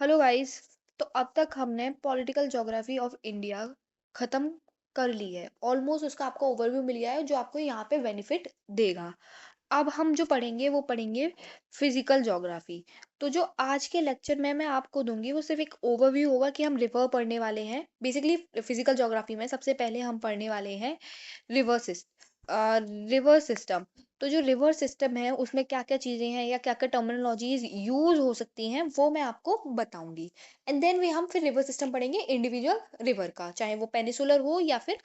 Hello guys. तो अब तक हमने पॉलिटिकल ज्योग्राफी ऑफ इंडिया खत्म कर ली है। ऑलमोस्ट उसका आपको ओवरव्यू मिल गया है जो आपको यहाँ पे बेनिफिट देगा। अब हम जो पढ़ेंगे वो पढ़ेंगे फिजिकल ज्योग्राफी। तो जो आज के लेक्चर में मैं आपको दूंगी वो सिर्फ एक ओवरव्यू होगा कि हम रिवर पढ़ने वाले हैं। बेसिकली फिजिकल ज्योग्राफी में सबसे पहले हम पढ़ने वाले हैं रिवर रिवर सिस्टम। तो जो रिवर सिस्टम है उसमें क्या क्या चीजें हैं या क्या क्या टर्मिनोलॉजीज यूज हो सकती हैं वो मैं आपको बताऊंगी। एंड देन वे हम फिर रिवर सिस्टम पढ़ेंगे इंडिविजुअल रिवर का, चाहे वो पेनिसुलर हो या फिर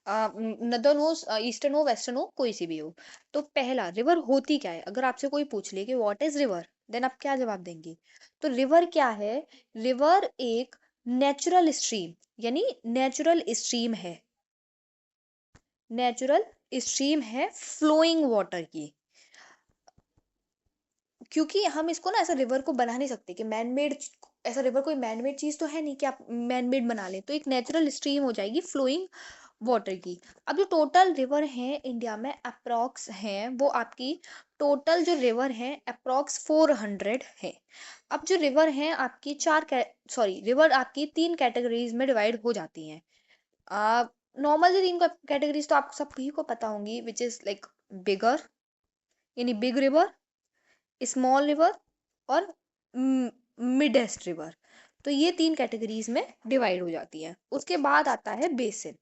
नदर्न हो, ईस्टर्न हो, वेस्टर्न हो, कोई सी भी हो। तो पहला, रिवर होती क्या है? अगर आपसे कोई पूछ ले कि व्हाट इज रिवर, देन आप क्या जवाब देंगे? तो रिवर क्या है? रिवर एक नेचुरल स्ट्रीम यानी नेचुरल स्ट्रीम है। नेचुरल स्ट्रीम है फ्लोइंग वाटर की। क्योंकि हम इसको ना ऐसा रिवर को बना नहीं सकते कि मैन मेड, ऐसा रिवर कोई मैन मेड चीज तो है नहीं कि आप मैन मेड बना लें। तो एक नेचुरल स्ट्रीम हो जाएगी फ्लोइंग वाटर की। अब जो टोटल रिवर हैं इंडिया में अप्रॉक्स हैं, वो आपकी टोटल जो रिवर हैं अप्रॉक्स 400 है। अब जो रिवर हैं आपकी रिवर आपकी तीन कैटेगरीज में डिवाइड हो जाती हैं। नॉर्मल जो तीन कैटेगरीज तो आप सभी को पता होंगी, विच इज लाइक बिगर यानी बिग रिवर, स्मॉल रिवर और मिडेस्ट रिवर। तो ये तीन कैटेगरीज में डिवाइड हो जाती है। उसके बाद आता है बेसिन।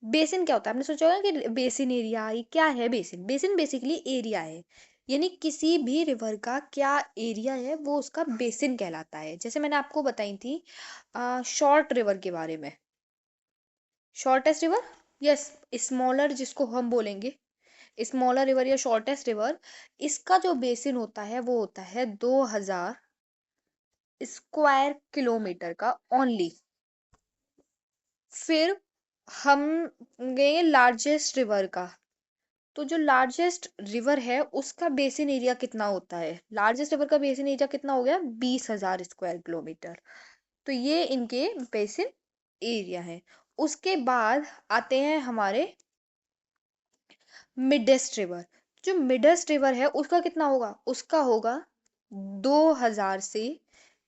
बेसिन क्या होता है? आपने सोचा होगा कि बेसिन एरिया ये क्या है। बेसिन बेसिन बेसिकली एरिया है, यानी किसी भी रिवर का क्या एरिया है वो उसका बेसिन कहलाता है। जैसे मैंने आपको बताई थी शॉर्ट रिवर के बारे में, शॉर्टेस्ट रिवर, यस, स्मॉलर जिसको हम बोलेंगे स्मॉलर रिवर या शॉर्टेस्ट रिवर, इसका जो बेसिन होता है वो होता है 2000 स्क्वायर किलोमीटर का ओनली। फिर हम गए लार्जेस्ट रिवर का। तो जो लार्जेस्ट रिवर है उसका बेसिन एरिया कितना होता है? लार्जेस्ट रिवर का बेसिन एरिया कितना हो गया? 20,000 स्क्वायर किलोमीटर। तो ये इनके बेसिन एरिया है। उसके बाद आते हैं हमारे मिडेस्ट रिवर। जो मिडेस्ट रिवर है उसका कितना होगा? उसका होगा 2000 से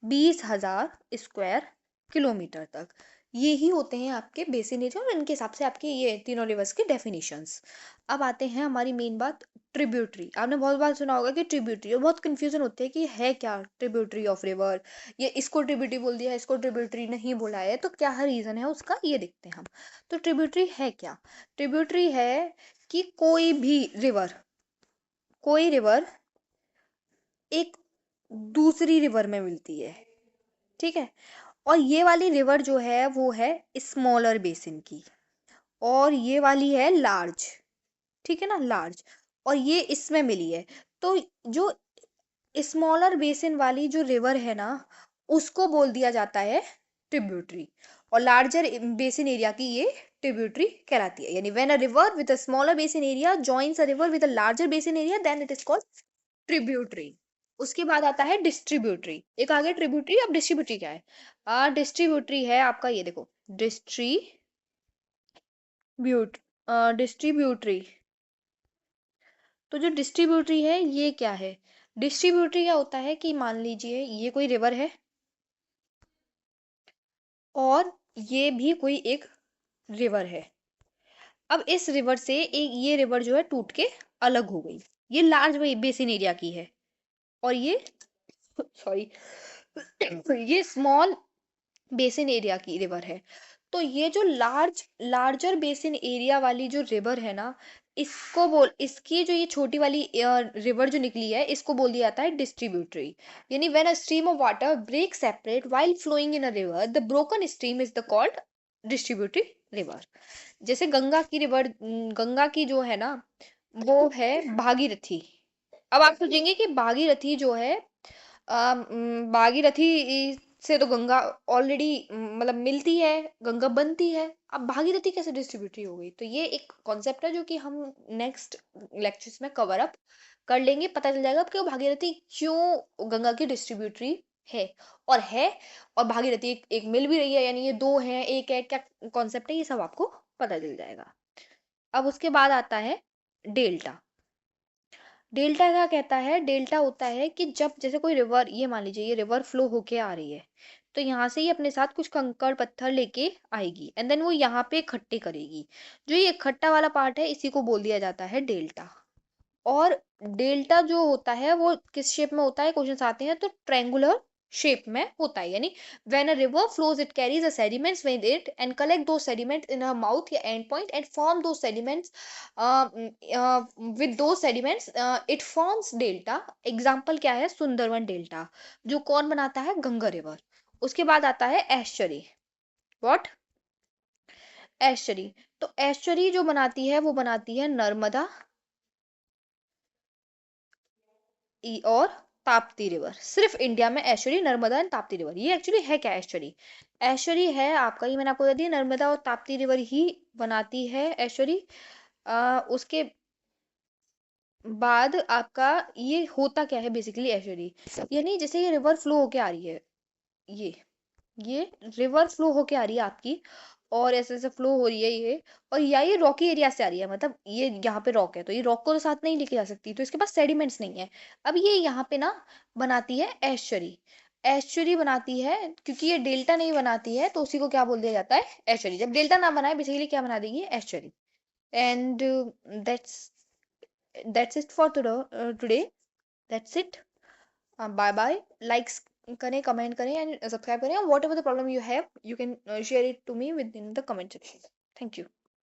20,000 स्क्वायर किलोमीटर तक। ये ही होते हैं आपके बेसिन एरिया और इनके हिसाब से आपके ये तीनों रिवर्स के डेफिनेशंस। अब आते हैं हमारी मेन बात, ट्रिब्यूटरी। आपने बहुत बार सुना होगा कि ट्रिब्यूटरी, और बहुत कंफ्यूजन होती है कि है क्या ट्रिब्यूटरी ऑफ रिवर, ये इसको ट्रिब्यूटरी बोल दिया, इसको ट्रिब्यूटरी नहीं बोला है, तो क्या रीजन है उसका ये देखते हैं हम। तो ट्रिब्यूटरी है क्या? ट्रिब्यूटरी है कि कोई रिवर एक दूसरी रिवर में मिलती है, ठीक है। और ये वाली रिवर जो है वो है स्मॉलर बेसिन की, और ये वाली है लार्ज, ठीक है ना, लार्ज। और ये इसमें मिली है। तो जो स्मॉलर बेसिन वाली जो रिवर है ना उसको बोल दिया जाता है ट्रिब्यूटरी, और लार्जर बेसिन एरिया की ये ट्रिब्यूटरी कहलाती है। यानी when a river with a smaller basin area joins a river with a larger basin area then it is called tributary. उसके बाद आता है डिस्ट्रीब्यूटरी। एक आगे ट्रिब्यूटरी, अब डिस्ट्रीब्यूटरी क्या है? डिस्ट्रीब्यूटरी है आपका, ये देखो, डिस्ट्रीब्यूट डिस्ट्रीब्यूटरी। तो जो डिस्ट्रीब्यूटरी है ये क्या है? डिस्ट्रीब्यूटरी क्या होता है कि मान लीजिए ये कोई रिवर है और ये भी कोई एक रिवर है। अब इस रिवर से एक ये रिवर जो है टूट के अलग हो गई। ये लार्ज बेसिन एरिया की है और ये सॉरी ये स्मॉल बेसिन एरिया की रिवर है। तो ये जो लार्जर बेसिन एरिया वाली जो रिवर है ना, इसकी जो ये छोटी वाली रिवर जो निकली है इसको बोल दिया जाता है डिस्ट्रीब्यूटरी। यानी when a stream of water break separate while flowing in a river the broken stream is the called distributary river. जैसे गंगा की रिवर, गंगा की जो है ना वो है भागीरथी। अब आप सोचेंगे कि भागीरथी जो है भागीरथी से तो गंगा ऑलरेडी मतलब मिलती है, गंगा बनती है। अब भागीरथी कैसे डिस्ट्रीब्यूटरी हो गई? तो ये एक कॉन्सेप्ट है जो कि हम नेक्स्ट लेक्चर्स में कवर अप कर लेंगे। पता चल जाएगा कि भागीरथी क्यों गंगा की डिस्ट्रीब्यूटरी है और है, और भागीरथी एक मिल भी रही है, यानी ये दो हैं एक है, क्या कॉन्सेप्ट है ये सब आपको पता चल जाएगा। अब उसके बाद आता है डेल्टा। डेल्टा क्या कहता है, डेल्टा होता है कि जब जैसे कोई रिवर, ये मान लीजिए ये रिवर फ्लो होके आ रही है, तो यहाँ से ये अपने साथ कुछ कंकड़ पत्थर लेके आएगी एंड देन वो यहाँ पे इकट्ठे करेगी। जो ये इकट्ठा वाला पार्ट है इसी को बोल दिया जाता है डेल्टा। और डेल्टा जो होता है वो किस शेप में होता है, क्वेश्चन आते हैं तो ट्रायंगुलर शेप में होता है। यानी when a river flows it carries a sediments with it and collect दो सेडिमेंट्स इन अ माउथ या एंड पॉइंट एंड फॉर्म दो सेडिमेंट्स विद दो sediments, it forms delta. Example क्या है, सुंदरवन डेल्टा, जो कौन बनाता है, गंगा रिवर। उसके बाद आता है एस्चुरी। व्हाट? एस्चुरी। तो एस्चुरी जो बनाती है वो बनाती है नर्मदा और ताप्ती रिवर। सिर्फ इंडिया में एश्वरी, नर्मदा एंड ताप्ती रिवर। ये एक्चुअली है क्या एश्वरी? एश्वरी है आपका, ये मैंने आपको बता दिया, नर्मदा और ताप्ती रिवर ही बनाती है एश्वरी। उसके बाद आपका ये होता क्या है बेसिकली एश्वरी, यानी जैसे ये रिवर फ्लो होके आ रही है, ये ये रिवर फ्लो होके आ रही है आपकी, और ऐसे ऐसे फ्लो हो रही है ये, और या ये रॉकी एरिया से आ रही है, मतलब ये यहाँ पे रॉक है तो ये रॉक को तो साथ नहीं लेके जा सकती, तो इसके पास सेडिमेंट्स नहीं है। अब ये यहाँ पे ना बनाती है एस्चुरी। एस्चुरी बनाती है, क्योंकि ये डेल्टा नहीं बनाती है तो उसी को क्या बोल दिया जाता है, एस्चुरी। जब डेल्टा ना बनाए बेसिकली क्या बना देगी, estuary. And that's that's it for today. That's it. Bye bye. Likes करें, कमेंट करें एंड सब्सक्राइब करें। Whatever the problem you have, you can share it to me within the comment section. Thank you.